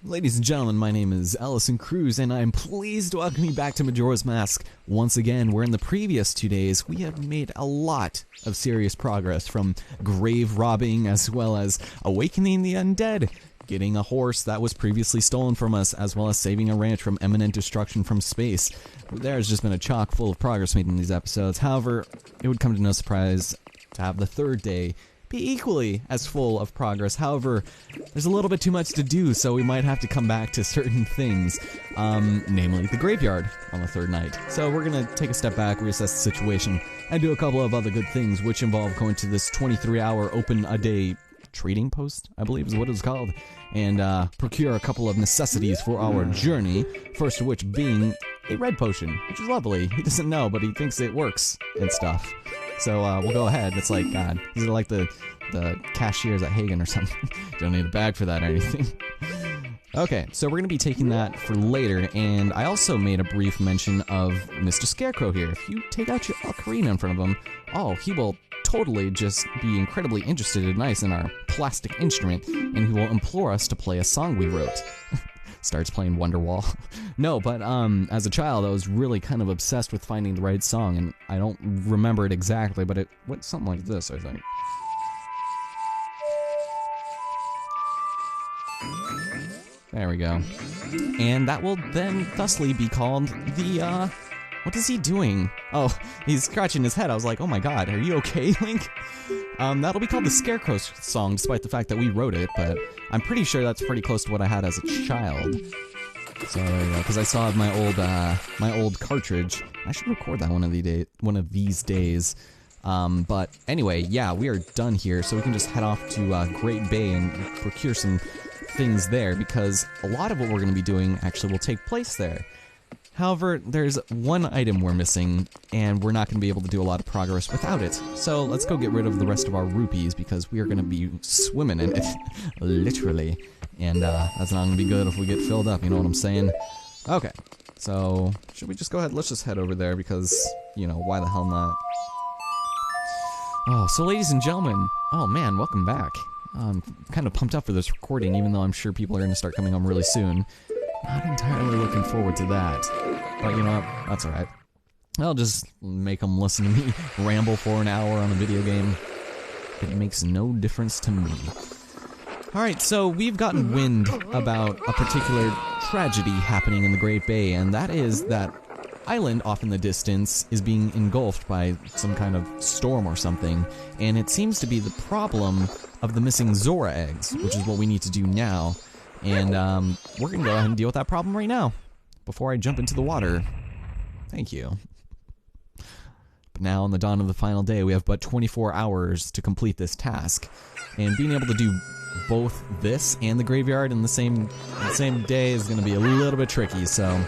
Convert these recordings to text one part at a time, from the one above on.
Ladies and gentlemen, my name is Allison Cruz, and I am pleased to welcome you back to Majora's Mask once again, where in the previous 2 days we have made a lot of serious progress, from grave robbing as well as awakening the undead, getting a horse that was previously stolen from us, as well as saving a ranch from imminent destruction from space. There's just been a chock full of progress made in these episodes. However, it would come to no surprise to have the third day be equally as full of progress. However, there's a little bit too much to do, so we might have to come back to certain things, namely the graveyard on the third night. So we're gonna take a step back, reassess the situation, and do a couple of other good things, which involve going to this 23-hour open-a-day trading post, I believe is what it's called, and procure a couple of necessities for our journey, first of which being a red potion, which is lovely. He doesn't know, but he thinks it works and stuff. So we'll go ahead. It's like, God, these are like the cashiers at Hagen or something. Don't need a bag for that or anything. Okay, so we're going to be taking that for later, and I also made a brief mention of Mr. Scarecrow here. If you take out your ocarina in front of him, oh, he will totally just be incredibly interested and nice in our plastic instrument, and he will implore us to play a song we wrote. Starts playing Wonderwall. No, but as a child, I was really kind of obsessed with finding the right song, and I don't remember it exactly, but it went something like this, I think. There we go. And that will then thusly be called the, what is he doing? Oh, he's scratching his head. I was like, oh my god, are you okay, Link? That'll be called the Scarecrow song, despite the fact that we wrote it, but I'm pretty sure that's pretty close to what I had as a child. So there you go, because I still have my old cartridge. I should record that one of these days. But anyway, yeah, we are done here, so we can just head off to Great Bay and procure some things there, because a lot of what we're going to be doing actually will take place there. However, there's one item we're missing, and we're not going to be able to do a lot of progress without it. So let's go get rid of the rest of our rupees, because we are going to be swimming in it, literally. And that's not going to be good if we get filled up, you know what I'm saying? Okay, so should we just go ahead? Let's just head over there, because, you know, why the hell not? Oh, so ladies and gentlemen, oh man, welcome back. I'm kind of pumped up for this recording, even though I'm sure people are going to start coming home really soon. Not entirely looking forward to that, but you know what, that's alright. I'll just make them listen to me ramble for an hour on a video game. It makes no difference to me. Alright, so we've gotten wind about a particular tragedy happening in the Great Bay, and that is that island off in the distance is being engulfed by some kind of storm or something, and it seems to be the problem of the missing Zora eggs, which is what we need to do now. And we're gonna go ahead and deal with that problem right now, before I jump into the water. Thank you. But now, on the dawn of the final day, we have but 24 hours to complete this task. And being able to do both this and the graveyard in the same day is gonna be a little bit tricky, so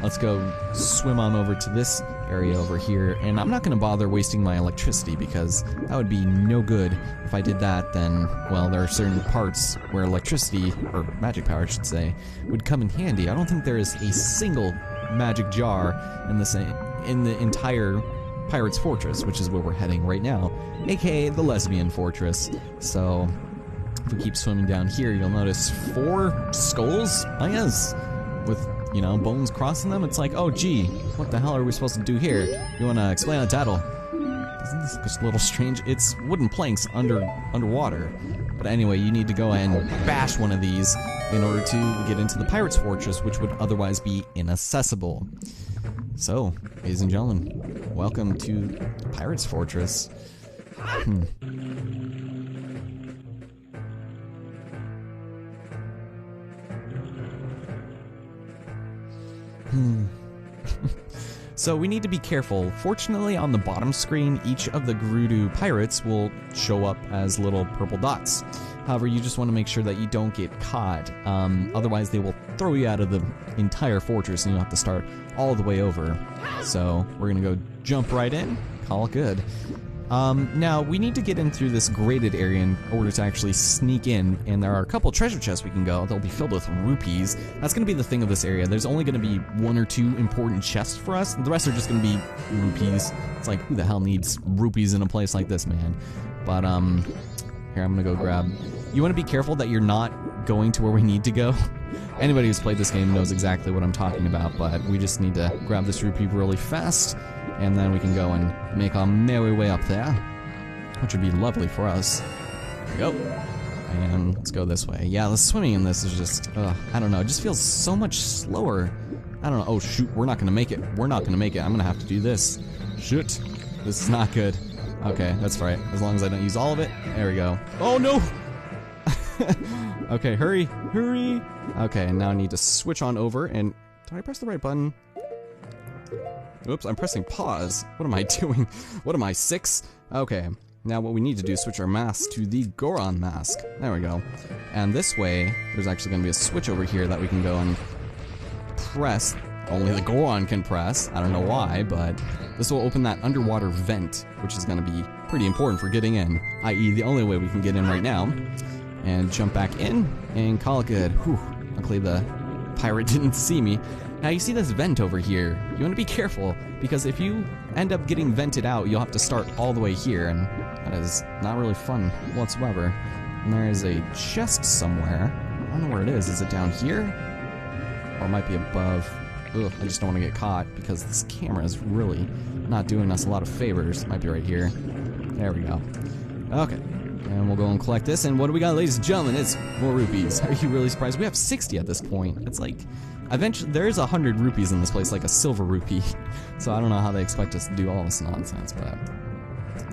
let's go swim on over to this area over here. And I'm not gonna bother wasting my electricity, because that would be no good. If I did that, then, well, there are certain parts where electricity, or magic power I should say, would come in handy. I don't think there is a single magic jar in the entire Pirate's Fortress, which is where we're heading right now, aka the Lesbian Fortress. So if we keep swimming down here, you'll notice 4 skulls, I guess, with, you know, bones crossing them. It's like, oh gee, what the hell are we supposed to do here? You wanna explain that, Tattle? Isn't this just a little strange? It's wooden planks underwater. But anyway, you need to go and bash one of these in order to get into the Pirate's Fortress, which would otherwise be inaccessible. So, ladies and gentlemen, welcome to the Pirate's Fortress. So we need to be careful. Fortunately, on the bottom screen, each of the Gerudo pirates will show up as little purple dots. However, you just want to make sure that you don't get caught. Otherwise, they will throw you out of the entire fortress and you'll have to start all the way over. So we're going to go jump right in, call it good. Now, we need to get in through this grated area in order to actually sneak in, and there are a couple treasure chests we can go. They'll be filled with rupees. That's going to be the thing of this area. There's only going to be 1 or 2 important chests for us. The rest are just going to be rupees. It's like, who the hell needs rupees in a place like this, man? But, here, I'm going to go grab... You want to be careful that you're not going to where we need to go, Anybody who's played this game knows exactly what I'm talking about, but we just need to grab this rupee really fast, and then we can go and make our merry way up there, which would be lovely for us. There we go. And let's go this way. Yeah, the swimming in this is just, I don't know, it just feels so much slower. I don't know. Oh shoot, we're not gonna make it. We're not gonna make it. I'm gonna have to do this. Shoot. This is not good. Okay, that's right. As long as I don't use all of it. There we go. Oh no! Okay, hurry, hurry! Okay, now I need to switch on over and... Did I press the right button? Oops, I'm pressing pause. What am I doing? What am I, 6? Okay, now what we need to do is switch our mask to the Goron mask. There we go. And this way, there's actually going to be a switch over here that we can go and press. Only the Goron can press. I don't know why, but this will open that underwater vent, which is going to be pretty important for getting in, i.e. the only way we can get in right now. And jump back in and call it good. Whew. Luckily the pirate didn't see me. Now you see this vent over here. You want to be careful, because if you end up getting vented out, you'll have to start all the way here, and that is not really fun whatsoever. And there is a chest somewhere. I don't know where it is. Is it down here? Or it might be above. Ugh, I just don't want to get caught, because this camera is really not doing us a lot of favors. It might be right here. There we go. Okay. And we'll go and collect this, and what do we got, ladies and gentlemen? It's more rupees. Are you really surprised? We have 60 at this point. It's like, eventually, there's 100 rupees in this place, like a silver rupee. So I don't know how they expect us to do all this nonsense, but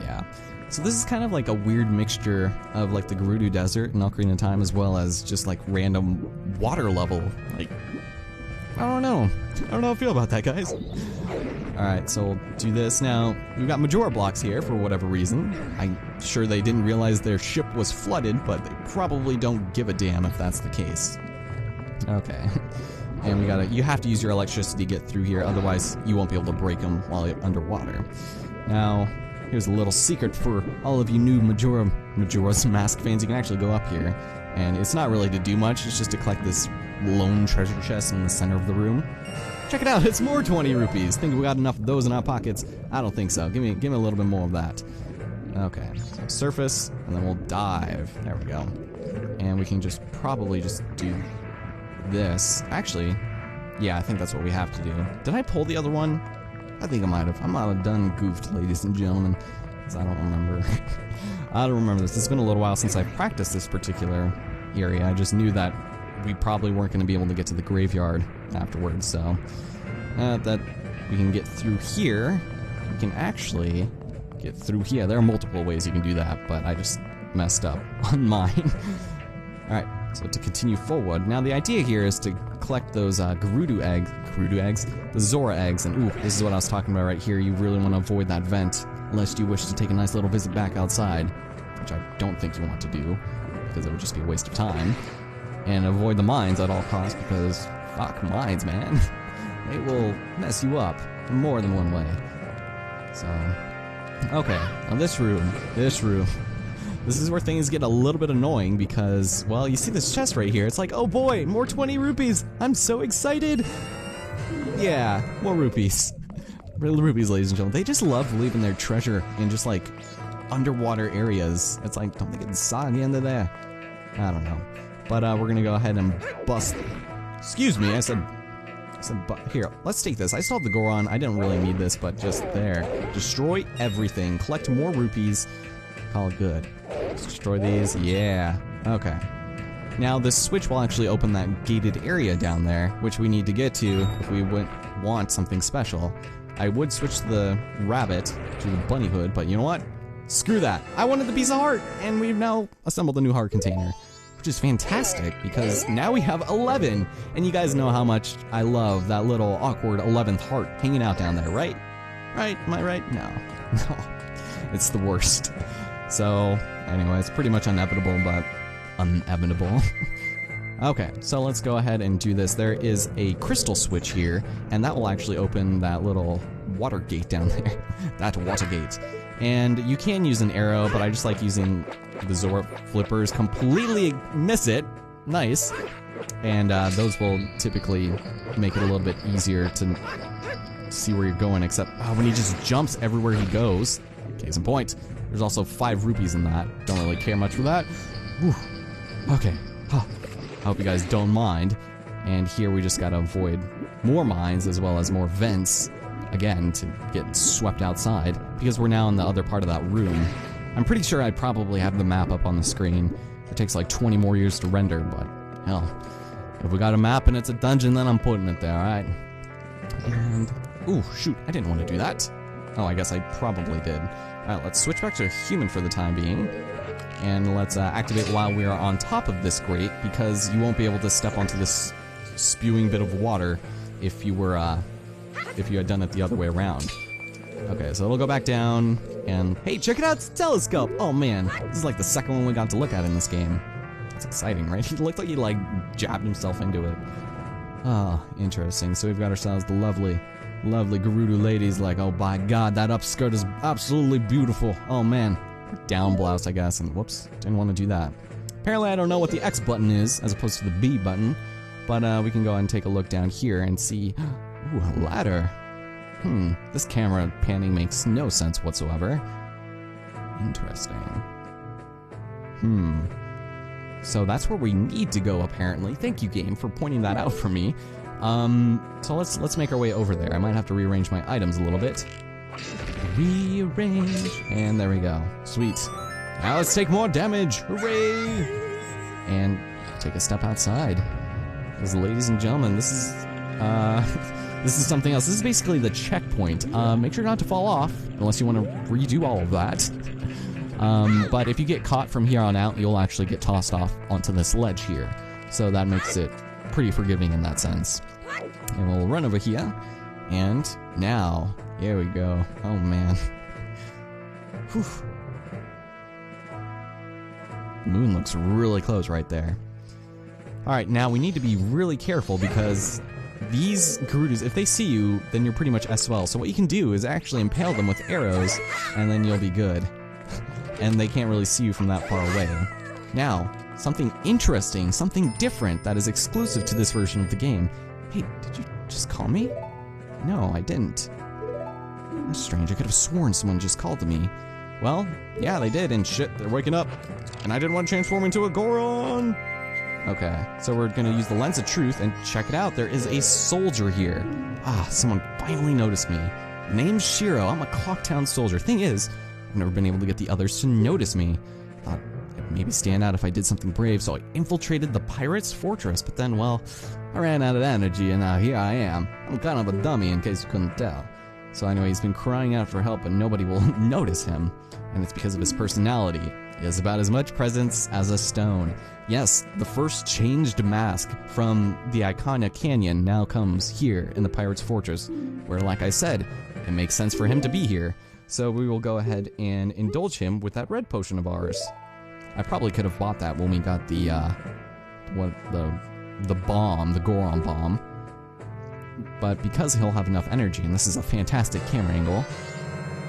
yeah. So this is kind of like a weird mixture of like the Gerudo Desert and Ocarina of Time, as well as just like random water level. Like, I don't know how I feel about that, guys. Alright, so we'll do this now. We've got Majora blocks here for whatever reason. I'm sure they didn't realize their ship was flooded, but they probably don't give a damn if that's the case. Okay. And you have to use your electricity to get through here, otherwise you won't be able to break them while you're underwater. Now, here's a little secret for all of you new Majora's Mask fans. You can actually go up here, and it's not really to do much, it's just to collect this lone treasure chest in the center of the room. Check it out, it's more 20 rupees. Think we got enough of those in our pockets? I don't think so. Give me a little bit more of that. Okay, so surface, and then we'll dive. There we go. And we can probably just do this. Actually, yeah, I think that's what we have to do. Did I pull the other one? I think I might have. I might have done goofed, ladies and gentlemen, because I don't remember. I don't remember this. It's been a little while since I've practiced this particular area. I just knew that we probably weren't going to be able to get to the graveyard afterwards, so that we can get through here. We can actually get through here. There are multiple ways you can do that, but I just messed up on mine. Alright, so to continue forward, now the idea here is to collect those Gerudo eggs, the Zora eggs, and ooh, this is what I was talking about right here. You really want to avoid that vent, lest you wish to take a nice little visit back outside, which I don't think you want to do, because it would just be a waste of time. And avoid the mines at all costs, because fuck mines, man. They will mess you up in more than one way. So, okay, now this room, this is where things get a little bit annoying, because, well, you see this chest right here. It's like, oh boy, more 20 rupees. I'm so excited. Yeah, more rupees. Real rupees, ladies and gentlemen. They just love leaving their treasure in just like underwater areas. It's like, don't they get soggy under there? I don't know. But we're gonna go ahead and bust. Excuse me, I said here, let's take this. I still have the Goron. I didn't really need this, but just there. Destroy everything. Collect more rupees. Call it good. Let's destroy these. Yeah. Okay. Now this switch will actually open that gated area down there, which we need to get to if we want something special. I would switch the rabbit to the bunny hood, but you know what? Screw that. I wanted the piece of heart, and we've now assembled a new heart container. Which is fantastic, because now we have 11, and you guys know how much I love that little awkward 11th heart hanging out down there, right? Right? Am I right? No. No. It's the worst. So, anyway, it's pretty much inevitable, but inevitable. Okay, so let's go ahead and do this. There is a crystal switch here, and that will actually open that little water gate down there. That water gate. And you can use an arrow, but I just like using the Zora flippers. Completely miss it. Nice. And those will typically make it a little bit easier to see where you're going, except when he just jumps everywhere he goes. Case in point. There's also 5 rupees in that. Don't really care much for that. Whew. Okay. Huh. I hope you guys don't mind. And here we just gotta avoid more mines as well as more vents, again, to get swept outside, because we're now in the other part of that room. I'm pretty sure I'd probably have the map up on the screen. It takes like 20 more years to render, but hell, if we got a map and it's a dungeon, then I'm putting it there, alright? And, ooh, shoot, I didn't want to do that. Oh, I guess I probably did. Alright, let's switch back to human for the time being. And let's activate while we are on top of this grate, because you won't be able to step onto this spewing bit of water if you were, if you had done it the other way around. Okay, so it'll go back down, and hey, check it out, it's a telescope! Oh man, this is like the second one we got to look at in this game. It's exciting, right? He looked like he like jabbed himself into it. Ah, interesting. So we've got ourselves the lovely Gerudo ladies, like, oh by god, that upskirt is absolutely beautiful. Oh man. Down blouse, I guess, and whoops, didn't want to do that. Apparently I don't know what the X button is, as opposed to the B button, but we can go ahead and take a look down here and see, ooh, a ladder. This camera panning makes no sense whatsoever. Interesting. So that's where we need to go, apparently. Thank you, game, for pointing that out for me. So let's make our way over there. I might have to rearrange my items a little bit. Rearrange, and there we go. Sweet. Now let's take more damage. Hooray! And take a step outside. Because, ladies and gentlemen, this is this is something else. This is basically the checkpoint. Make sure not to fall off, unless you want to redo all of that. But if you get caught from here on out, you'll actually get tossed off onto this ledge here. So that makes it pretty forgiving in that sense. And we'll run over here. And now, here we go. Oh man. Whew. Moon looks really close right there. Alright, now we need to be really careful because these Gerudos, if they see you, then you're pretty much SOL. So what you can do is actually impale them with arrows, and then you'll be good. And they can't really see you from that far away. Now, something interesting, something different that is exclusive to this version of the game. Hey, did you just call me? No, I didn't. That's strange, I could have sworn someone just called to me. Well, yeah, they did, and shit, they're waking up. And I didn't want to transform into a Goron! Okay, so we're gonna use the Lens of Truth, and check it out, there is a soldier here. Ah, someone finally noticed me. Name's Shiro, I'm a Clocktown soldier. Thing is, I've never been able to get the others to notice me. Thought I'd maybe stand out if I did something brave, so I infiltrated the pirates' fortress, but then, well, I ran out of energy, and now here I am. I'm kind of a dummy, in case you couldn't tell. So anyway, he's been crying out for help, but nobody will notice him. And it's because of his personality. He has about as much presence as a stone. Yes, the first changed mask from the Icona Canyon now comes here in the Pirate's Fortress, where, like I said, it makes sense for him to be here. So we will go ahead and indulge him with that red potion of ours. I probably could have bought that when we got the bomb, the Goron bomb. But because he'll have enough energy, and this is a fantastic camera angle,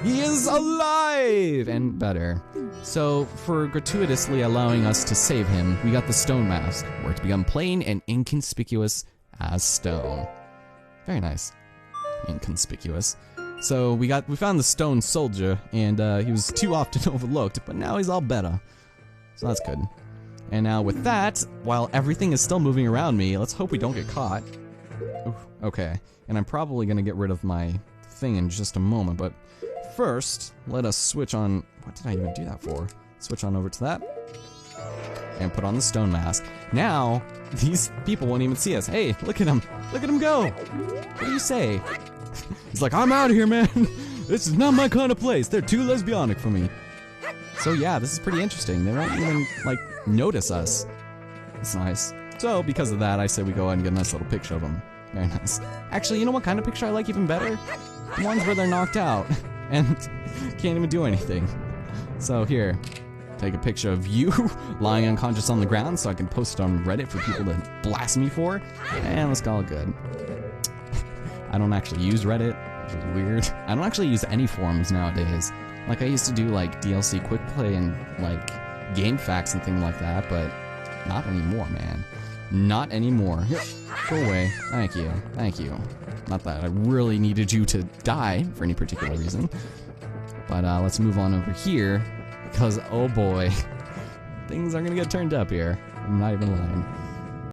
he is alive! And better. So, for gratuitously allowing us to save him, we got the stone mask, where it's become plain and inconspicuous as stone. Very nice. Inconspicuous. So, we found the stone soldier, and he was too often overlooked, but now he's all better. So that's good. And now with that, while everything is still moving around me, let's hope we don't get caught. Oof, okay, and I'm probably gonna get rid of my thing in just a moment, but first, let us switch on, what did I even do that for? Switch on over to that, and put on the stone mask. Now, these people won't even see us. Hey, look at him go! What do you say? He's like, I'm out of here, man! This is not my kind of place, they're too lesbianic for me. So yeah, this is pretty interesting. They won't even, like, notice us. It's nice. So, because of that, I say we go ahead and get a nice little picture of them. Very nice. Actually, you know what kind of picture I like even better? The ones where they're knocked out and can't even do anything. So here, take a picture of you lying unconscious on the ground so I can post it on Reddit for people to blast me for. And let's call it good. I don't actually use Reddit, which is weird. I don't actually use any forums nowadays. Like, I used to do, like, DLC quick play and, like, game facts and things like that, but not anymore, man. Not anymore. Here, go away. Thank you. Thank you. Not that I really needed you to die for any particular reason. But, let's move on over here, because, oh boy, things are gonna get turned up here. I'm not even lying.